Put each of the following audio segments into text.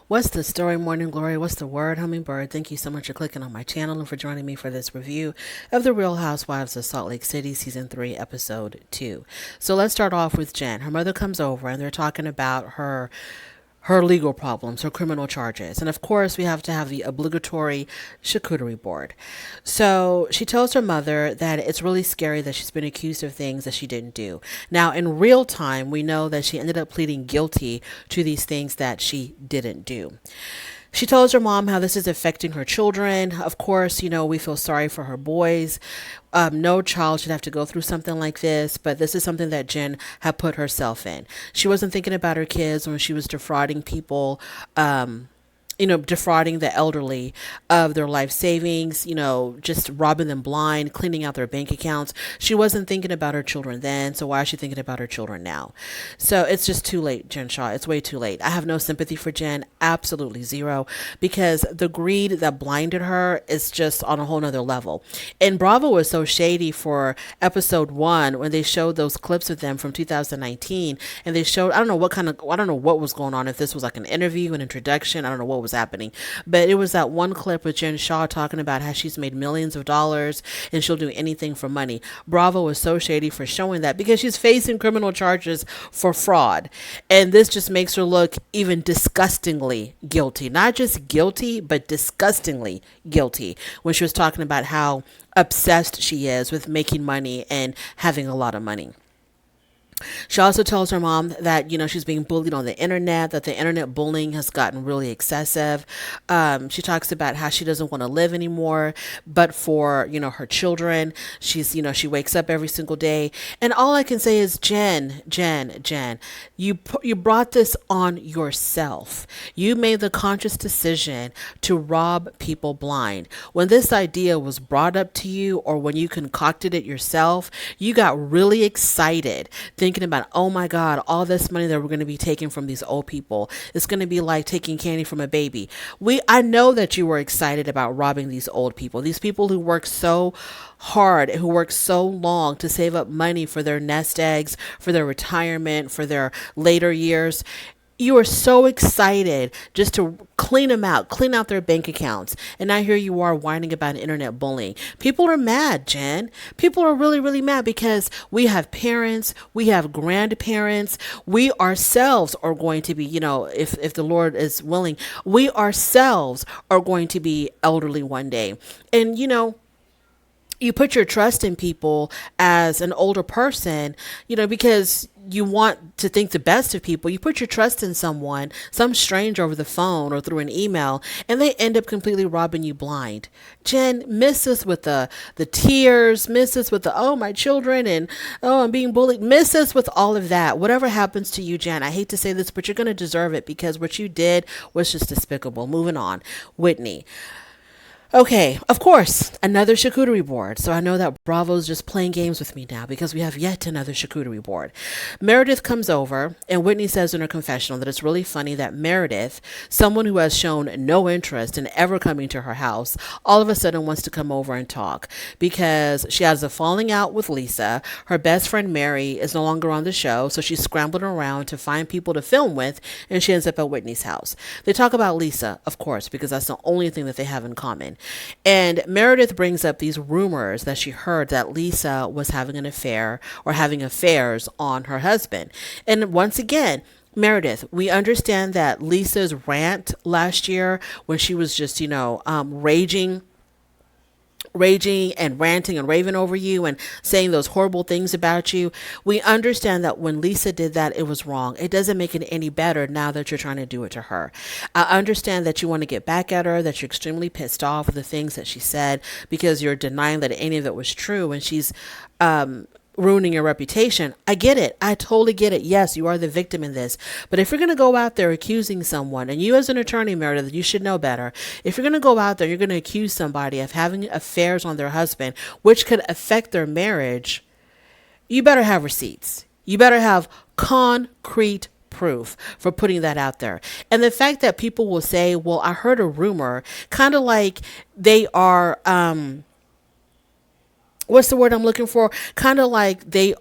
What's the story, Morning Glory? What's the word, Hummingbird? Thank you so much for clicking on my channel and for joining me for this review of The Real Housewives of Salt Lake City, Season 3, Episode 2. So let's start off with Jen. Her mother comes over and they're talking about her legal problems, her criminal charges. And of course, we have to have the obligatory charcuterie board. So she tells her mother that it's really scary that she's been accused of things that she didn't do. Now, in real time, we know that she ended up pleading guilty to these things that she didn't do. She tells her mom how this is affecting her children. Of course, we feel sorry for her boys. No child should have to go through something like this, but this is something that Jen had put herself in. She wasn't thinking about her kids when she was defrauding people. Defrauding the elderly of their life savings, just robbing them blind, cleaning out their bank accounts. She wasn't thinking about her children then, so why is she thinking about her children now? So it's just too late, Jen Shah. It's way too late. I have no sympathy for Jen, absolutely zero, because the greed that blinded her is just on a whole nother level. And Bravo was so shady for episode 1 when they showed those clips of them from 2019, and they showed, I don't know what was going on, if this was like an interview, an introduction, I don't know what was happening, but it was that one clip with Jen Shah talking about how she's made millions of dollars and she'll do anything for money. Bravo was so shady for showing that because she's facing criminal charges for fraud, and this just makes her look even disgustingly guilty. Not just guilty, but disgustingly guilty when she was talking about how obsessed she is with making money and having a lot of money. She also tells her mom that, she's being bullied on the internet, that the internet bullying has gotten really excessive. She talks about how she doesn't want to live anymore, but for, her children. She wakes up every single day. And all I can say is, Jen, you brought this on yourself. You made the conscious decision to rob people blind. When this idea was brought up to you, or when you concocted it yourself, you got really excited thinking about, oh my God, all this money that we're going to be taking from these old people. It's going to be like taking candy from a baby. I know that you were excited about robbing these old people, these people who work so hard, who work so long to save up money for their nest eggs, for their retirement, for their later years. You are so excited just to clean them out, clean out their bank accounts. And now here you are whining about internet bullying. People are mad, Jen. People are really, really mad because we have parents, we have grandparents. We ourselves are going to be, if the Lord is willing, we ourselves are going to be elderly one day. And, you put your trust in people as an older person, because you want to think the best of people. You put your trust in someone, some stranger over the phone or through an email, and they end up completely robbing you blind. Jen, miss us with the tears, miss us with the, oh, my children, and oh, I'm being bullied. Miss us with all of that. Whatever happens to you, Jen, I hate to say this, but you're going to deserve it because what you did was just despicable. Moving on. Whitney. Okay, of course, another charcuterie board. So I know that Bravo's just playing games with me now because we have yet another charcuterie board. Meredith comes over, and Whitney says in her confessional that it's really funny that Meredith, someone who has shown no interest in ever coming to her house, all of a sudden wants to come over and talk because she has a falling out with Lisa. Her best friend Mary is no longer on the show, so she's scrambling around to find people to film with, and she ends up at Whitney's house. They talk about Lisa, of course, because that's the only thing that they have in common. And Meredith brings up these rumors that she heard that Lisa was having an affair or having affairs on her husband. And once again, Meredith, we understand that Lisa's rant last year when she was just, raging and ranting and raving over you and saying those horrible things about you. We understand that when Lisa did that, it was wrong. It doesn't make it any better now that you're trying to do it to her. I understand that you want to get back at her, that you're extremely pissed off with the things that she said because you're denying that any of it was true, and she's ruining your reputation. I get it. I totally get it. Yes, you are the victim in this. But if you're going to go out there accusing someone, and you as an attorney, Meredith, you should know better. If you're going to go out there, you're going to accuse somebody of having affairs on their husband, which could affect their marriage, you better have receipts. You better have concrete proof for putting that out there. And the fact that people will say, well, I heard a rumor, kind of like they are, what's the word I'm looking for? Kind of like they're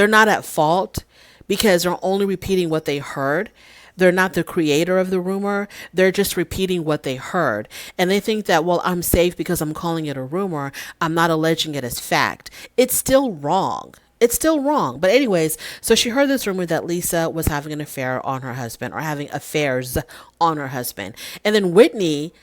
not at fault because they're only repeating what they heard. They're not the creator of the rumor. They're just repeating what they heard. And they think that, well, I'm safe because I'm calling it a rumor. I'm not alleging it as fact. It's still wrong. It's still wrong. But anyways, so she heard this rumor that Lisa was having an affair on her husband, or having affairs on her husband. And then Whitney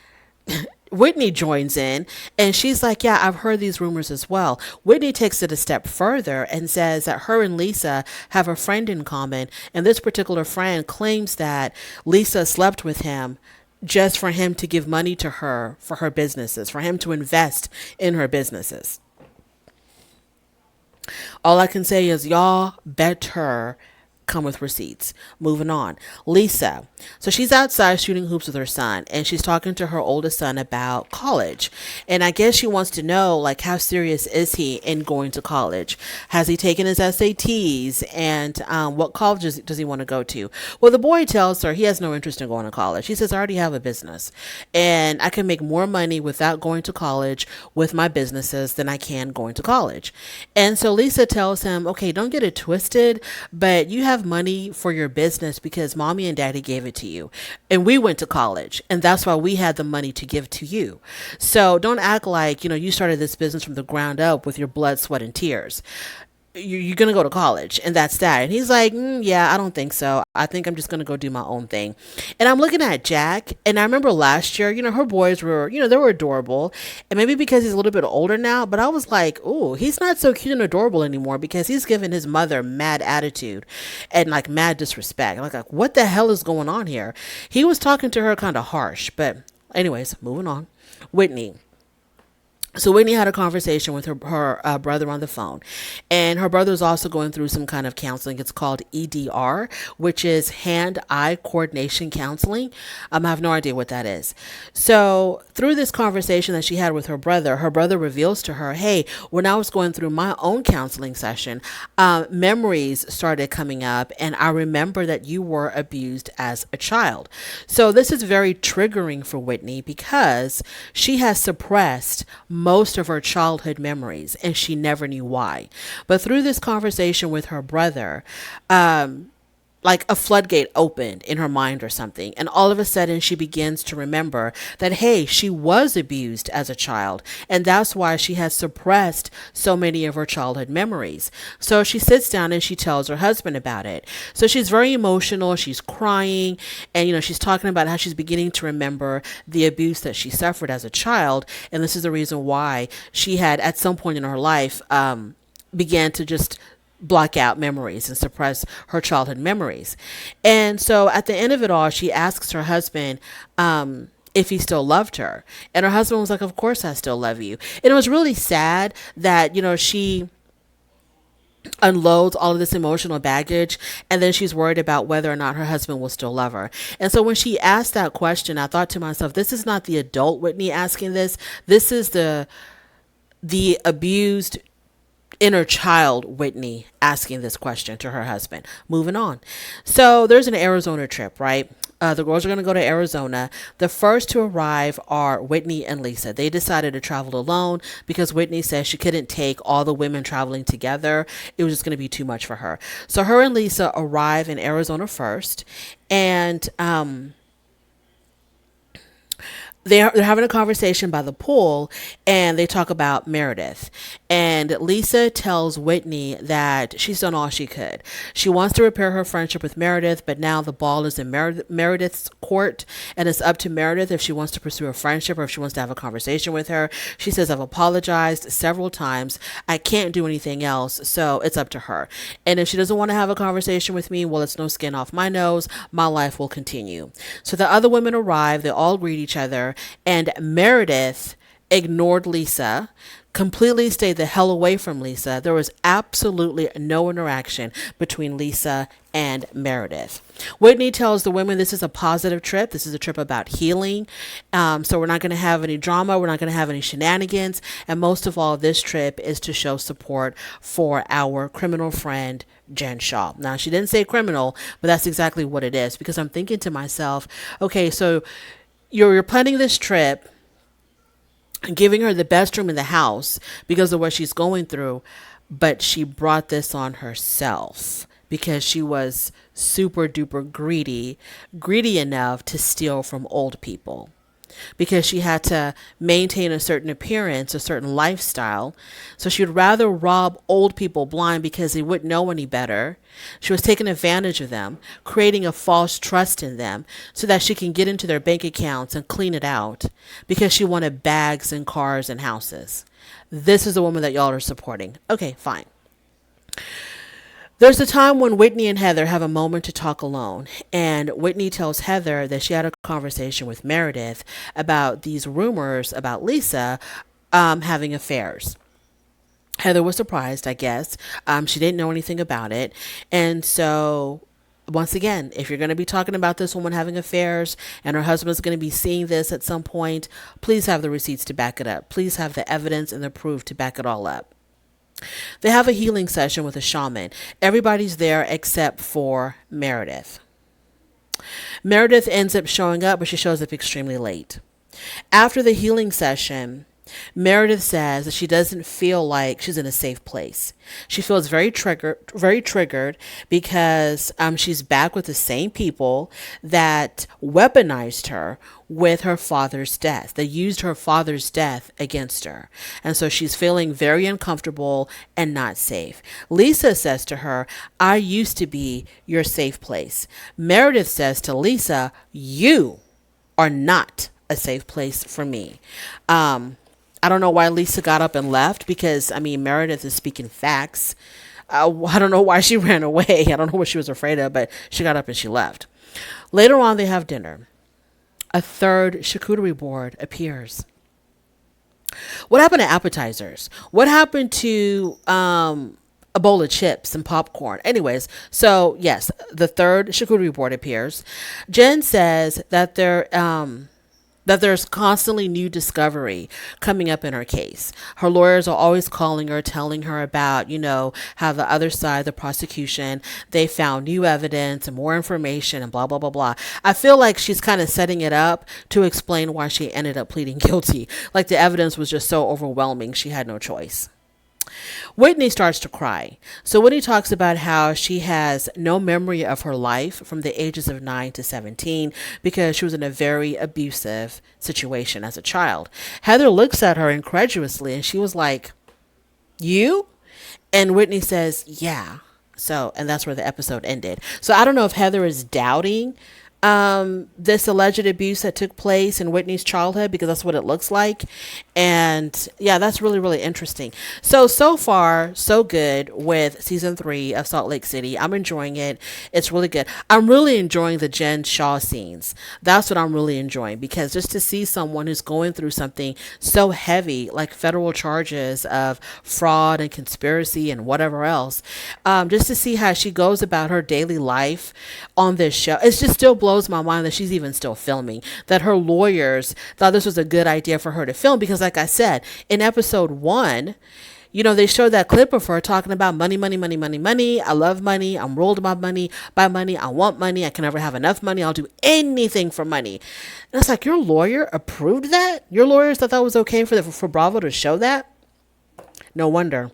joins in, and she's like, yeah, I've heard these rumors as well. Whitney takes it a step further and says that her and Lisa have a friend in common, and this particular friend claims that Lisa slept with him just for him to give money to her for her businesses, for him to invest in her businesses. All I can say is y'all better come with receipts. Moving on. Lisa. So she's outside shooting hoops with her son, and she's talking to her oldest son about college. And I guess she wants to know, like, how serious is he in going to college? Has he taken his SATs? And what colleges does he want to go to? Well, the boy tells her he has no interest in going to college. He says, I already have a business, and I can make more money without going to college with my businesses than I can going to college. And so Lisa tells him, okay, don't get it twisted, but you have money for your business because mommy and daddy gave it to you, and we went to college, and that's why we had the money to give to you. So don't act like, you started this business from the ground up with your blood, sweat, and tears. You're going to go to college, and that's that. And he's like, yeah, I don't think so. I think I'm just going to go do my own thing. And I'm looking at Jack, and I remember last year, her boys were, they were adorable. And maybe because he's a little bit older now, but I was like, oh, he's not so cute and adorable anymore because he's giving his mother mad attitude and like mad disrespect. Like, what the hell is going on here? He was talking to her kind of harsh, but anyways, moving on. Whitney. So Whitney had a conversation with her brother on the phone, and her brother is also going through some kind of counseling. It's called EDR, which is hand-eye coordination counseling. I have no idea what that is. So through this conversation that she had with her brother reveals to her, hey, when I was going through my own counseling session, memories started coming up, and I remember that you were abused as a child. So this is very triggering for Whitney because she has suppressed most of her childhood memories, and she never knew why. But through this conversation with her brother, like a floodgate opened in her mind or something. And all of a sudden she begins to remember that, hey, she was abused as a child. And that's why she has suppressed so many of her childhood memories. So she sits down and she tells her husband about it. So she's very emotional. She's crying. And, she's talking about how she's beginning to remember the abuse that she suffered as a child. And this is the reason why she had, at some point in her life, began to just block out memories and suppress her childhood memories. And so at the end of it all, she asks her husband if he still loved her. And her husband was like, of course I still love you. And it was really sad that, she unloads all of this emotional baggage, and then she's worried about whether or not her husband will still love her. And so when she asked that question, I thought to myself, this is not the adult Whitney asking this. This is the abused inner child Whitney asking this question to her husband. Moving on. So there's an Arizona trip, right? The girls are going to go to Arizona. The first to arrive are Whitney and Lisa. They decided to travel alone because Whitney says she couldn't take all the women traveling together. It was just going to be too much for her. So her and Lisa arrive in Arizona first, and they're having a conversation by the pool, and they talk about Meredith. And Lisa tells Whitney that she's done all she could. She wants to repair her friendship with Meredith, but now the ball is in Meredith's court, and it's up to Meredith if she wants to pursue a friendship or if she wants to have a conversation with her. She says, I've apologized several times. I can't do anything else, so it's up to her. And if she doesn't want to have a conversation with me, well, it's no skin off my nose. My life will continue. So the other women arrive. They all greet each other. And Meredith ignored Lisa, completely stayed the hell away from Lisa. There was absolutely no interaction between Lisa and Meredith. Whitney tells the women this is a positive trip. This is a trip about healing. So we're not going to have any drama. We're not going to have any shenanigans. And most of all, this trip is to show support for our criminal friend, Jen Shaw. Now, she didn't say criminal, but that's exactly what it is, because I'm thinking to myself, okay, so you're planning this trip, giving her the best room in the house because of what she's going through, but she brought this on herself because she was super duper greedy enough to steal from old people, because she had to maintain a certain appearance, a certain lifestyle. So she would rather rob old people blind because they wouldn't know any better. She was taking advantage of them, creating a false trust in them so that she can get into their bank accounts and clean it out because she wanted bags and cars and houses. This is the woman that y'all are supporting. Okay, fine. There's a time when Whitney and Heather have a moment to talk alone, and Whitney tells Heather that she had a conversation with Meredith about these rumors about Lisa having affairs. Heather was surprised, I guess. She didn't know anything about it. And so, once again, if you're going to be talking about this woman having affairs and her husband's going to be seeing this at some point, please have the receipts to back it up. Please have the evidence and the proof to back it all up. They have a healing session with a shaman. Everybody's there except for Meredith. Meredith ends up showing up, but she shows up extremely late. After the healing session, Meredith says that she doesn't feel like she's in a safe place. She feels very triggered because she's back with the same people that weaponized her with her father's death. They used her father's death against her. And so she's feeling very uncomfortable and not safe. Lisa says to her, "I used to be your safe place." Meredith says to Lisa, "You are not a safe place for me." I don't know why Lisa got up and left because, Meredith is speaking facts. I don't know why she ran away. I don't know what she was afraid of, but she got up and she left. Later on, they have dinner. A third charcuterie board appears. What happened to appetizers? What happened to a bowl of chips and popcorn? Anyways, so yes, the third charcuterie board appears. Jen says that there's constantly new discovery coming up in her case. Her lawyers are always calling her, telling her about, how the other side, the prosecution, they found new evidence and more information and blah, blah, blah, blah. I feel like she's kind of setting it up to explain why she ended up pleading guilty. Like the evidence was just so overwhelming, she had no choice. Whitney starts to cry. So Whitney talks about how she has no memory of her life from the ages of 9 to 17 because she was in a very abusive situation as a child. Heather looks at her incredulously and she was like, "You?" And Whitney says, "Yeah." So, and that's where the episode ended. So I don't know if Heather is doubting this alleged abuse that took place in Whitney's childhood, because that's what it looks like. And yeah, that's really, really interesting. So far, so good with season 3 of Salt Lake City. I'm enjoying it. It's really good. I'm really enjoying the Jen Shaw scenes. That's what I'm really enjoying, because just to see someone who's going through something so heavy, like federal charges of fraud and conspiracy and whatever else, just to see how she goes about her daily life on this show, it just still blows my mind that she's even still filming, that her lawyers thought this was a good idea for her to film, because like I said, in episode 1, they showed that clip of her talking about money, money, money, money, money. I love money. I'm ruled by money, I want money. I can never have enough money. I'll do anything for money. And it's like, your lawyer approved that? Your lawyers thought that was okay for Bravo to show that? No wonder.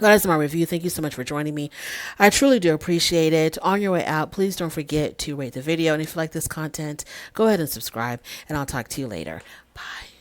That is my review. Thank you so much for joining me. I truly do appreciate it. On your way out, please don't forget to rate the video. And if you like this content, go ahead and subscribe. And I'll talk to you later. Bye.